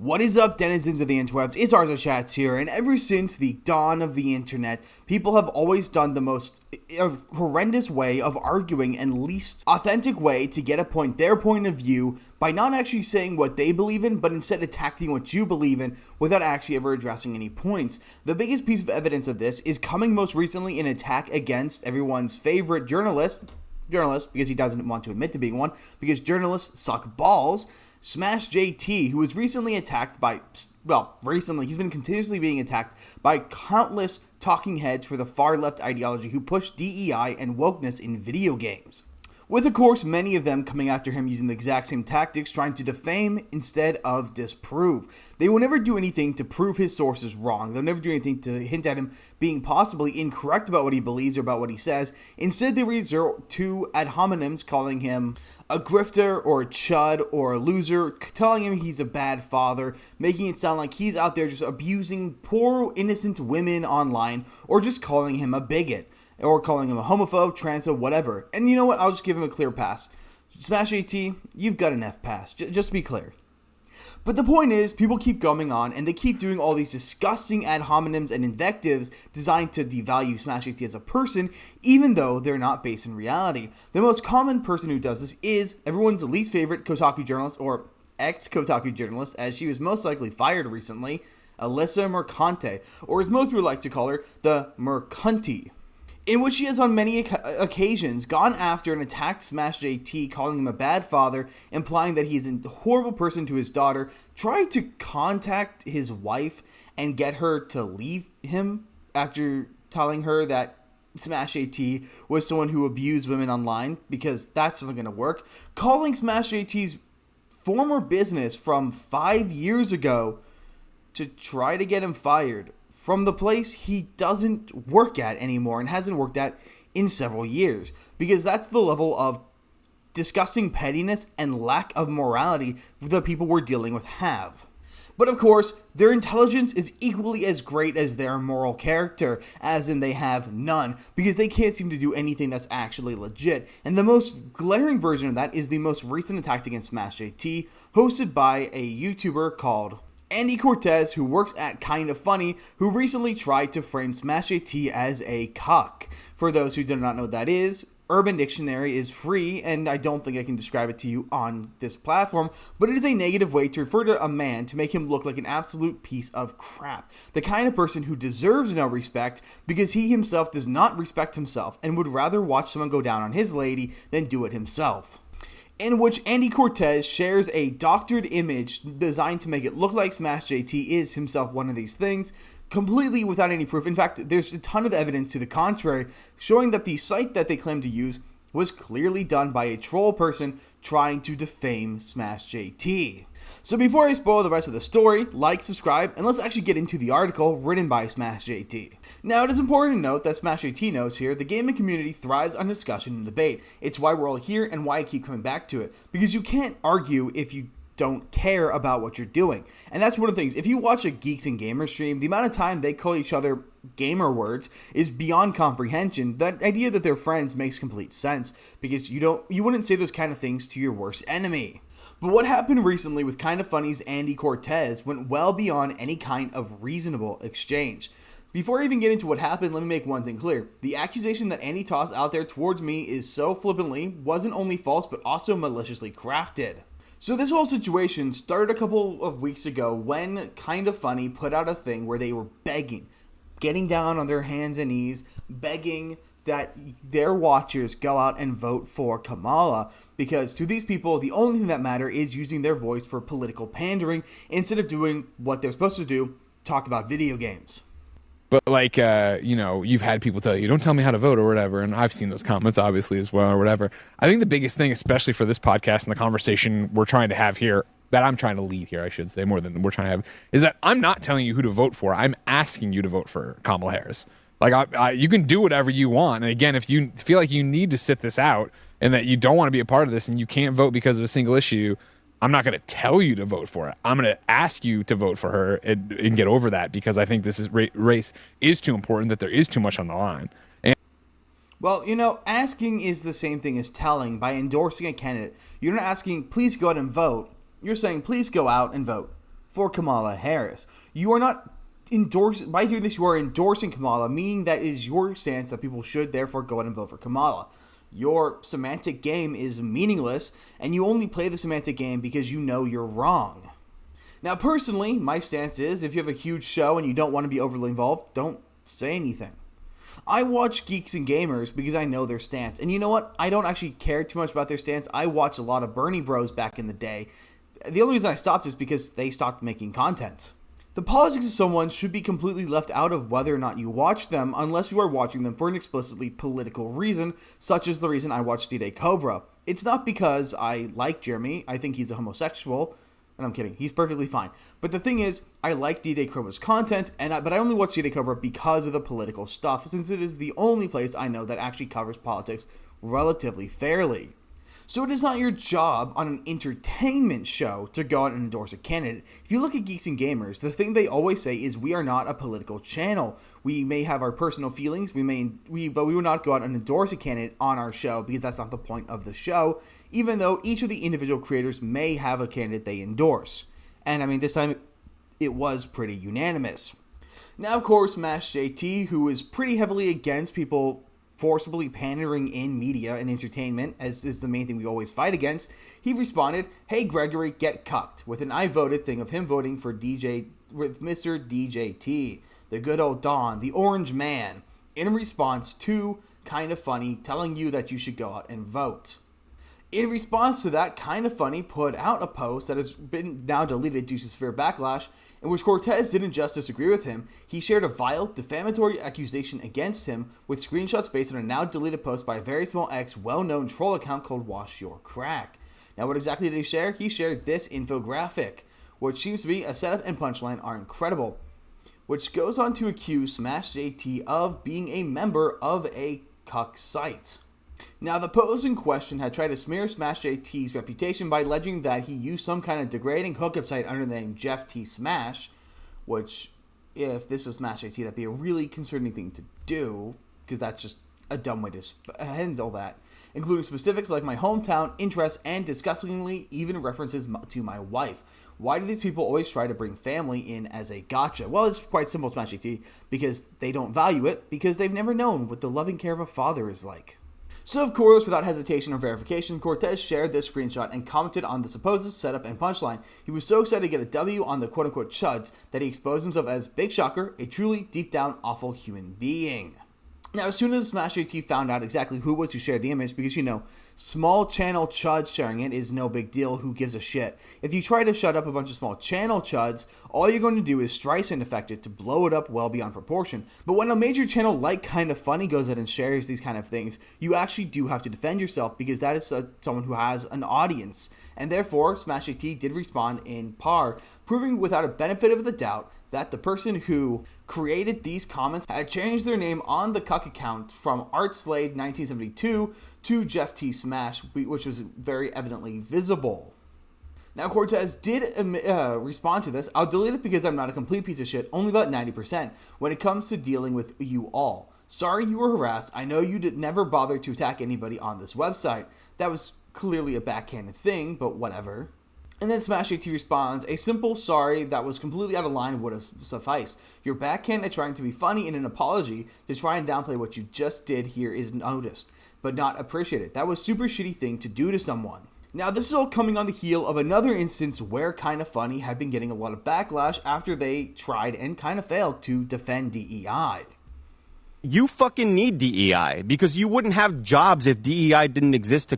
What is up, denizens of the interwebs? It's SmashJT here, and ever since the dawn of the internet, people have always done the most horrendous way of arguing and least authentic way to get their point of view, by not actually saying what they believe in, but instead attacking what you believe in without actually ever addressing any points. The biggest piece of evidence of this is coming most recently in an attack against everyone's favorite journalist, because he doesn't want to admit to being one, because journalists suck balls, SmashJT, who was recently attacked by, he's been continuously being attacked by countless talking heads for the far left ideology who push DEI and wokeness in video games. With, of course, many of them coming after him using the exact same tactics, trying to defame instead of disprove. They will never do anything to prove his sources wrong. They'll never do anything to hint at him being possibly incorrect about what he believes or about what he says. Instead, they resort to ad hominems, calling him a grifter or a chud or a loser, telling him he's a bad father, making it sound like he's out there just abusing poor innocent women online, or just calling him a bigot, or calling him a homophobe, transphobe, whatever. And you know what? I'll just give him a clear pass. SmashJT, you've got an F pass, just to be clear. But the point is, people keep going on, and they keep doing all these disgusting ad hominems and invectives designed to devalue SmashJT as a person, even though they're not based in reality. The most common person who does this is everyone's least favorite Kotaku journalist, or ex-Kotaku journalist, as she was most likely fired recently, Alyssa Mercante, or as most people like to call her, the Mercunti, in which she has on many occasions gone after and attacked SmashJT, calling him a bad father, implying that he's a horrible person to his daughter, tried to contact his wife and get her to leave him after telling her that SmashJT was someone who abused women online, because that's not going to work, calling SmashJT's former business from 5 years ago to try to get him fired from the place he doesn't work at anymore and hasn't worked at in several years, because that's the level of disgusting pettiness and lack of morality the people we're dealing with have. But of course, their intelligence is equally as great as their moral character, as in they have none, because they can't seem to do anything that's actually legit. And the most glaring version of that is the most recent attack against SmashJT, hosted by a YouTuber called Andy Cortez, who works at Kinda Funny, who recently tried to frame SmashJT as a cuck. For those who do not know what that is, Urban Dictionary is free, and I don't think I can describe it to you on this platform, but it is a negative way to refer to a man to make him look like an absolute piece of crap. The kind of person who deserves no respect because he himself does not respect himself and would rather watch someone go down on his lady than do it himself. In which Andy Cortez shares a doctored image designed to make it look like SmashJT is himself one of these things, completely without any proof. In fact, there's a ton of evidence to the contrary, showing that the site that they claim to use was clearly done by a troll person trying to defame SmashJT. So before I spoil the rest of the story, like, subscribe, and let's actually get into the article written by SmashJT. Now, it is important to note that SmashJT knows here the gaming community thrives on discussion and debate. It's why we're all here and why I keep coming back to it, because you can't argue if you don't care about what you're doing. And that's one of the things. If you watch a Geeks and Gamers stream, the amount of time they call each other gamer words is beyond comprehension. That idea that they're friends makes complete sense, because you wouldn't say those kind of things to your worst enemy. But what happened recently with Kinda Funny's Andy Cortez went well beyond any kind of reasonable exchange. Before I even get into what happened, let me make one thing clear. The accusation that Andy tossed out there towards me is so flippantly wasn't only false but also maliciously crafted. So this whole situation started a couple of weeks ago when Kinda Funny put out a thing where they were begging, getting down on their hands and knees, begging that their watchers go out and vote for Kamala, because to these people, the only thing that matters is using their voice for political pandering instead of doing what they're supposed to do, talk about video games. But like, you've had people tell you, don't tell me how to vote or whatever. And I've seen those comments obviously as well or whatever. I think the biggest thing, especially for this podcast and the conversation we're trying to have here, that I'm trying to lead here, I should say, more than we're trying to have, is that I'm not telling you who to vote for. I'm asking you to vote for Kamala Harris. Like, you can do whatever you want. And again, if you feel like you need to sit this out and that you don't want to be a part of this and you can't vote because of a single issue, I'm not going to tell you to vote for it. I'm going to ask you to vote for her and get over that, because I think this is race is too important, that there is too much on the line. Well, asking is the same thing as telling. By endorsing a candidate, you're not asking, please go out and vote. You're saying, please go out and vote. for Kamala Harris. You are not by doing this, you are endorsing Kamala, meaning that it is your stance that people should therefore go out and vote for Kamala. Your semantic game is meaningless, and you only play the semantic game because you know you're wrong. Now, personally, my stance is, if you have a huge show and you don't want to be overly involved, don't say anything. I watch Geeks and Gamers because I know their stance. And you know what? I don't actually care too much about their stance. I watched a lot of Bernie Bros back in the day. The only reason I stopped is because they stopped making content. The politics of someone should be completely left out of whether or not you watch them, unless you are watching them for an explicitly political reason, such as the reason I watched D-Day Cobra. It's not because I like Jeremy. I think he's a homosexual. And I'm kidding. He's perfectly fine. But the thing is, I like D-Day Cobra's content, but I only watch D-Day Cobra because of the political stuff, since it is the only place I know that actually covers politics relatively fairly. So it is not your job on an entertainment show to go out and endorse a candidate. If you look at Geeks and Gamers, the thing they always say is we are not a political channel. We may have our personal feelings, but we will not go out and endorse a candidate on our show because that's not the point of the show, even though each of the individual creators may have a candidate they endorse. And I mean, this time it was pretty unanimous. Now, of course, SmashJT, who is pretty heavily against people forcibly pandering in media and entertainment, as is the main thing we always fight against, he responded, "Hey Gregory, get cucked," with an I voted thing of him voting for Mr. DJT, the good old Don, the orange man, in response to Kind of Funny telling you that you should go out and vote. In response to that, Kind of Funny put out a post that has been now deleted due to severe backlash, in which Cortez didn't just disagree with him. He shared a vile, defamatory accusation against him with screenshots based on a now deleted post by a very small well-known troll account called Wash Your Crack. Now, what exactly did he share? He shared this infographic, which seems to be a setup and punchline are incredible, which goes on to accuse SmashJT of being a member of a cuck site. Now, the post in question had tried to smear SmashJT's reputation by alleging that he used some kind of degrading hookup site under the name Jeff T. Smash, which, if this was SmashJT, that'd be a really concerning thing to do, because that's just a dumb way to handle that, including specifics like my hometown, interests, and disgustingly even references to my wife. Why do these people always try to bring family in as a gotcha? Well, it's quite simple, SmashJT, because they don't value it, because they've never known what the loving care of a father is like. So, of course, without hesitation or verification, Cortez shared this screenshot and commented on the supposed setup and punchline. He was so excited to get a W on the quote-unquote chuds that he exposed himself as, big shocker, a truly deep-down awful human being. Now, as soon as SmashJT found out exactly who was who shared the image, because, you know, small channel chuds sharing it is no big deal, who gives a shit. If you try to shut up a bunch of small channel chuds, all you're going to do is Streisand affect it to blow it up well beyond proportion. But when a major channel like Kind of Funny goes out and shares these kind of things, you actually do have to defend yourself, because that is someone who has an audience. And therefore, SmashJT did respond in par, proving without a benefit of the doubt that the person who created these comments had changed their name on the cuck account from ArtSlade1972 to Jeff T. Smash, which was very evidently visible. Now, Cortez did respond to this. I'll delete it because I'm not a complete piece of shit, only about 90%, when it comes to dealing with you all. Sorry you were harassed. I know you did never bother to attack anybody on this website. That was clearly a backhanded thing, but whatever. And then SmashJT responds, a simple sorry that was completely out of line would have sufficed. Your backhand at trying to be funny in an apology to try and downplay what you just did here is noticed, but not appreciated. That was super shitty thing to do to someone. Now, this is all coming on the heel of another instance where Kind of Funny had been getting a lot of backlash after they tried and kind of failed to defend DEI. You fucking need DEI because you wouldn't have jobs if DEI didn't exist.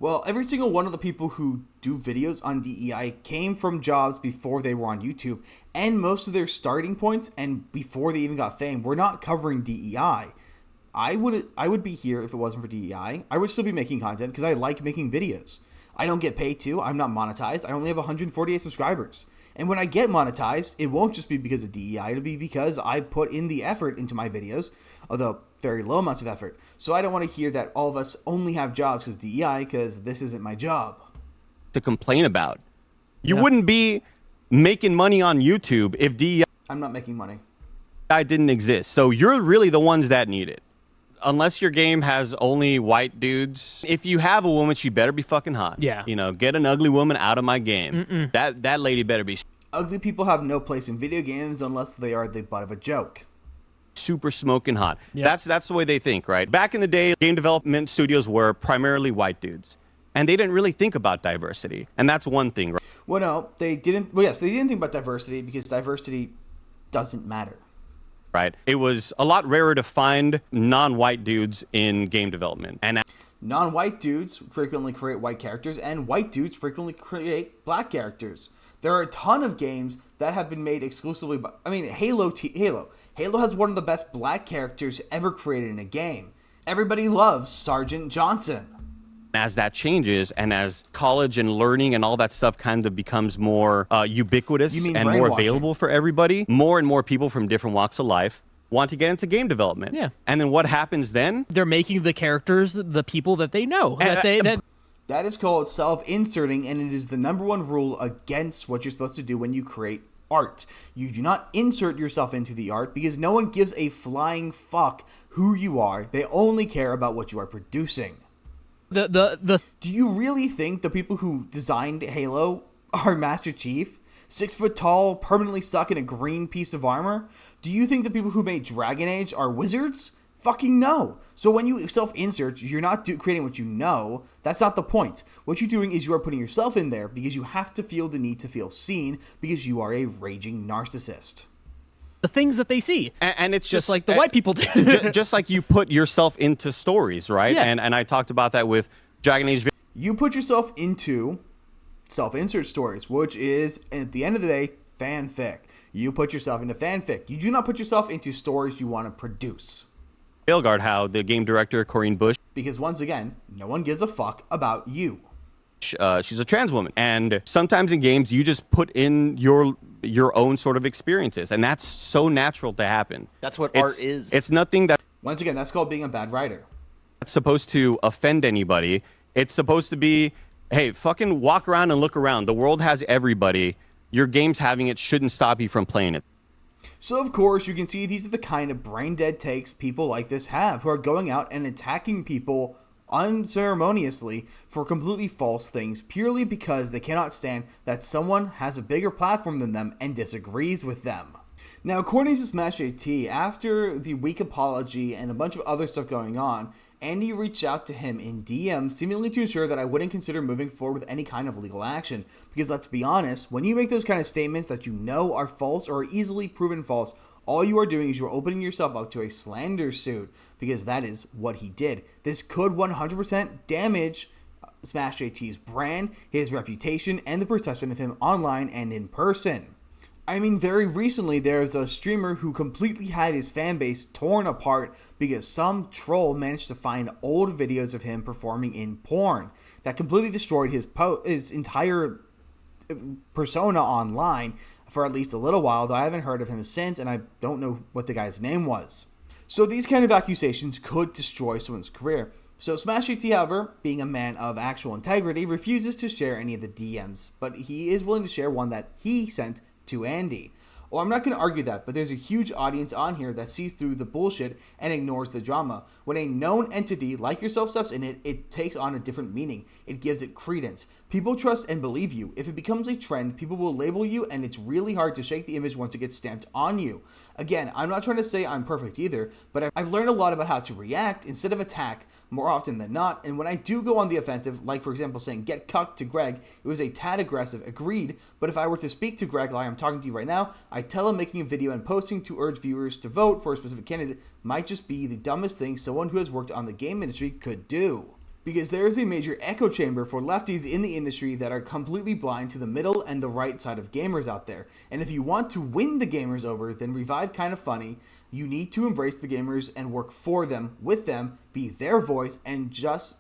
Well, every single one of the people who do videos on DEI came from jobs before they were on YouTube, and most of their starting points and before they even got fame were not covering DEI. I would be here if it wasn't for DEI. I would still be making content because I like making videos. I don't get paid to. I'm not monetized. I only have 148 subscribers. And when I get monetized, it won't just be because of DEI. It'll be because I put in the effort into my videos, although very low amounts of effort. So I don't want to hear that all of us only have jobs because DEI, because this isn't my job. To complain about. You wouldn't be making money on YouTube if DEI I'm not making money. didn't exist. So you're really the ones that need it. Unless your game has only white dudes. If you have a woman, she better be fucking hot. Yeah. You know, get an ugly woman out of my game. That lady better be. Ugly people have no place in video games unless they are the butt of a joke. Super smoking hot. Yep. That's the way they think, right? Back in the day, game development studios were primarily white dudes, and they didn't really think about diversity. And that's one thing, right? Well, no, they didn't. Well, yes, they didn't think about diversity because diversity doesn't matter. Right? It was a lot rarer to find non-white dudes in game development. And Non-white dudes frequently create white characters, and white dudes frequently create black characters. There are a ton of games that have been made exclusively by, Halo has one of the best black characters ever created in a game. Everybody loves Sergeant Johnson. as that changes and as college and learning and all that stuff kind of becomes more ubiquitous and more available for everybody, more and more people from different walks of life want to get into game development. Yeah. And then what happens then? They're making the characters the people that they know. That is called self-inserting, and it is the number one rule against what you're supposed to do when you create art. You do not insert yourself into the art because no one gives a flying fuck who you are. They only care about what you are producing. Do you really think the people who designed Halo are Master Chief? 6 foot tall, permanently stuck in a green piece of armor? Do you think the people who made Dragon Age are wizards? Fucking no. So when you self-insert, you're not creating what you know. That's not the point. What you're doing is you are putting yourself in there because you have to feel the need to feel seen because you are a raging narcissist. The things that they see. And it's just like the white people did. Just like you put yourself into stories, right? Yeah. And I talked about that with Dragon Age. You put yourself into self-insert stories, which is, at the end of the day, fanfic. You put yourself into fanfic. You do not put yourself into stories you want to produce. Veilguard, how the game director, Corinne Bush. Because once again, no one gives a fuck about you. She's a trans woman. And sometimes in games, you just put in your own sort of experiences. And that's so natural to happen. That's what art is. It's nothing that... Once again, that's called being a bad writer. It's supposed to offend anybody. It's supposed to be, hey, fucking walk around and look around. The world has everybody. Your game's having it shouldn't stop you from playing it. So, of course, you can see these are the kind of brain-dead takes people like this have, who are going out and attacking people unceremoniously for completely false things purely because they cannot stand that someone has a bigger platform than them and disagrees with them. Now, according to SmashJT, after the weak apology and a bunch of other stuff going on, Andy reached out to him in DM, seemingly to ensure that I wouldn't consider moving forward with any kind of legal action. Because let's be honest, when you make those kind of statements that you know are false or are easily proven false, all you are doing is you're opening yourself up to a slander suit. Because that is what he did. This could 100% damage SmashJT's brand, his reputation, and the perception of him online and in person. I mean, very recently, there's a streamer who completely had his fan base torn apart because some troll managed to find old videos of him performing in porn that completely destroyed his entire persona online for at least a little while, though I haven't heard of him since, and I don't know what the guy's name was. So these kind of accusations could destroy someone's career. So SmashJT, however, being a man of actual integrity, refuses to share any of the DMs, but he is willing to share one that he sent to Andy. Well, I'm not going to argue that, but there's a huge audience on here that sees through the bullshit and ignores the drama. When a known entity like yourself steps in it, it takes on a different meaning. It gives it credence. People trust and believe you. If it becomes a trend, people will label you, and it's really hard to shake the image once it gets stamped on you. Again, I'm not trying to say I'm perfect either, but I've learned a lot about how to react instead of attack more often than not, and when I do go on the offensive, like for example saying get cucked to Greg, it was a tad aggressive, agreed, but if I were to speak to Greg like I'm talking to you right now, I tell him making a video and posting to urge viewers to vote for a specific candidate might just be the dumbest thing someone who has worked on the game industry could do. Because there is a major echo chamber for lefties in the industry that are completely blind to the middle and the right side of gamers out there. And if you want to win the gamers over, then revive Kinda Funny. You need to embrace the gamers and work for them, with them, be their voice, and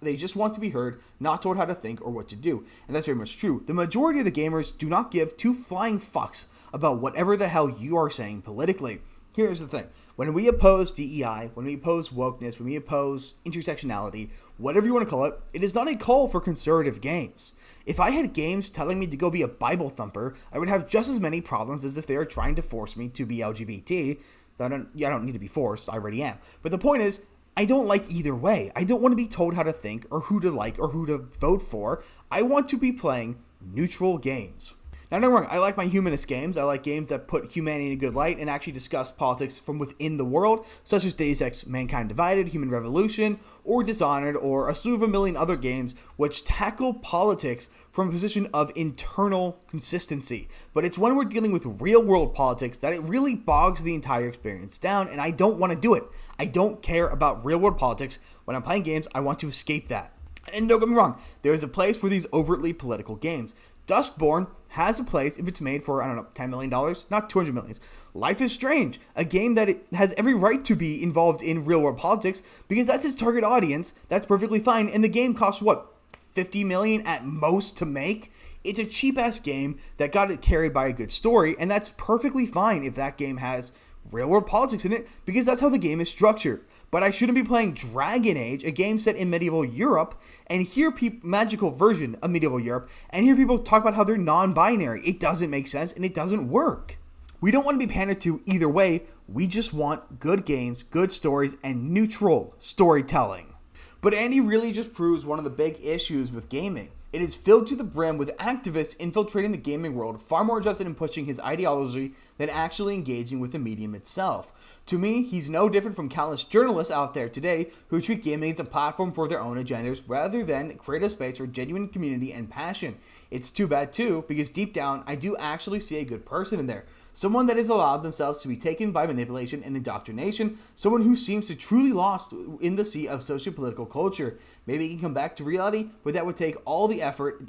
they just want to be heard, not told how to think or what to do. And that's very much true. The majority of the gamers do not give two flying fucks about whatever the hell you are saying politically. Here's the thing. When we oppose DEI, when we oppose wokeness, when we oppose intersectionality, whatever you want to call it, it is not a call for conservative games. If I had games telling me to go be a Bible thumper, I would have just as many problems as if they are trying to force me to be LGBT. I don't need to be forced, I already am. But the point is, I don't like either way. I don't want to be told how to think or who to like or who to vote for. I want to be playing neutral games. Now, don't get me wrong, I like my humanist games. I like games that put humanity in a good light and actually discuss politics from within the world, such as Deus Ex Mankind Divided, Human Revolution, or Dishonored, or a slew of a million other games which tackle politics from a position of internal consistency. But it's when we're dealing with real-world politics that it really bogs the entire experience down, and I don't want to do it. I don't care about real-world politics. When I'm playing games, I want to escape that. And don't get me wrong, there is a place for these overtly political games. Duskborn has a place if it's made for, I don't know, $10 million, not $200 million. Life is Strange, a game that it has every right to be involved in real-world politics because that's its target audience. That's perfectly fine. And the game costs, what, $50 million at most to make? It's a cheap-ass game that got it carried by a good story, and that's perfectly fine if that game has real-world politics in it because that's how the game is structured. But I shouldn't be playing Dragon Age, a game set in medieval Europe, and hear magical version of medieval Europe, and hear people talk about how they're non-binary. It doesn't make sense, and it doesn't work. We don't want to be pandered to either way. We just want good games, good stories, and neutral storytelling. But Andy really just proves one of the big issues with gaming. It is filled to the brim with activists infiltrating the gaming world, far more interested in pushing his ideology than actually engaging with the medium itself. To me, he's no different from countless journalists out there today who treat gaming as a platform for their own agendas rather than create a space for genuine community and passion. It's too bad too, because deep down, I do actually see a good person in there. Someone that has allowed themselves to be taken by manipulation and indoctrination. Someone who seems to truly lost in the sea of socio-political culture. Maybe he can come back to reality, but that would take all the effort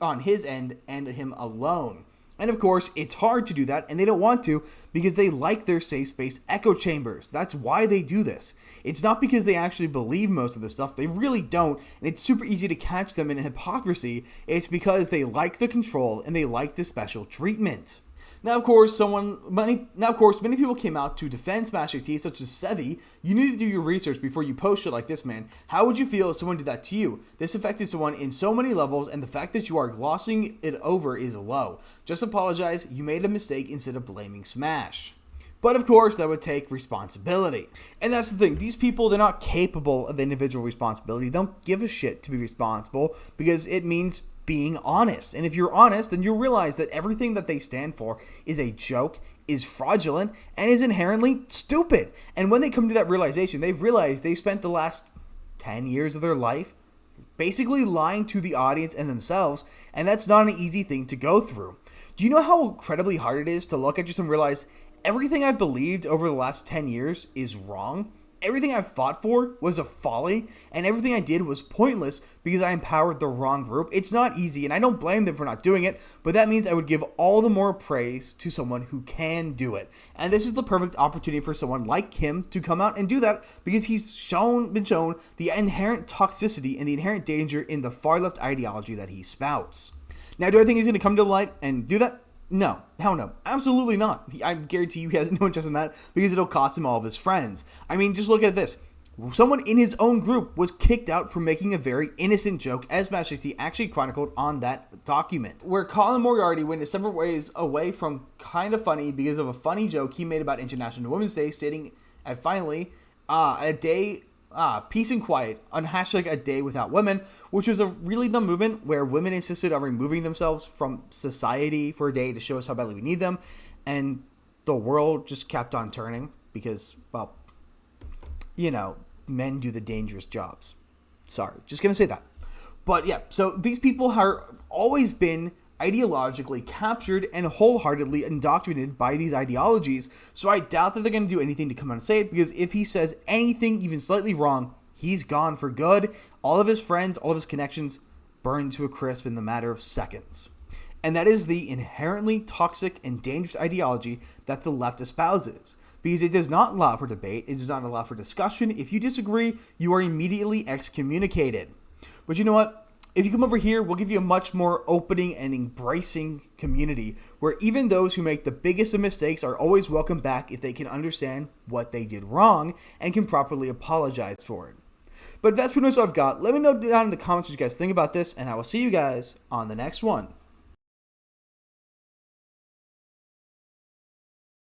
on his end and him alone. And of course, it's hard to do that, and they don't want to because they like their safe space echo chambers. That's why they do this. It's not because they actually believe most of this stuff. They really don't, and it's super easy to catch them in hypocrisy. It's because they like the control and they like the special treatment. Now, of course, many people came out to defend SmashJT, such as Sevi. You need to do your research before you post shit like this, man. How would you feel if someone did that to you? This affected someone in so many levels, and the fact that you are glossing it over is low. Just apologize. You made a mistake instead of blaming Smash. But of course, that would take responsibility. And that's the thing. These people, they're not capable of individual responsibility. They don't give a shit to be responsible because it means being honest. And if you're honest, then you'll realize that everything that they stand for is a joke, is fraudulent, and is inherently stupid. And when they come to that realization, they've realized they spent the last 10 years of their life basically lying to the audience and themselves, and that's not an easy thing to go through. Do you know how incredibly hard it is to look at yourself and realize everything I've believed over the last 10 years is wrong? Everything I've fought for was a folly, and everything I did was pointless because I empowered the wrong group. It's not easy, and I don't blame them for not doing it, but that means I would give all the more praise to someone who can do it. And this is the perfect opportunity for someone like him to come out and do that because he's been shown the inherent toxicity and the inherent danger in the far-left ideology that he spouts. Now, do I think he's going to come to the light and do that? No. Hell no. Absolutely not. I guarantee you he has no interest in that because it'll cost him all of his friends. I mean, just look at this. Someone in his own group was kicked out for making a very innocent joke, as SmashJT actually chronicled on that document, where Colin Moriarty went several ways away from kind of funny because of a funny joke he made about International Women's Day, stating at finally a day peace and quiet on hashtag a day without women, which was a really dumb movement where women insisted on removing themselves from society for a day to show us how badly we need them, and the world just kept on turning because, well, you know, men do the dangerous jobs. Sorry, just gonna say that. But yeah, so these people have always been ideologically captured and wholeheartedly indoctrinated by these ideologies, so I doubt that they're going to do anything to come out and say it, because if he says anything even slightly wrong, he's gone for good. All of his friends, all of his connections burn to a crisp in the matter of seconds. And that is the inherently toxic and dangerous ideology that the left espouses, because it does not allow for debate, it does not allow for discussion. If you disagree, you are immediately excommunicated. But you know what? If you come over here, we'll give you a much more opening and embracing community where even those who make the biggest of mistakes are always welcome back if they can understand what they did wrong and can properly apologize for it. But that's pretty much all I've got. Let me know down in the comments what you guys think about this, and I will see you guys on the next one.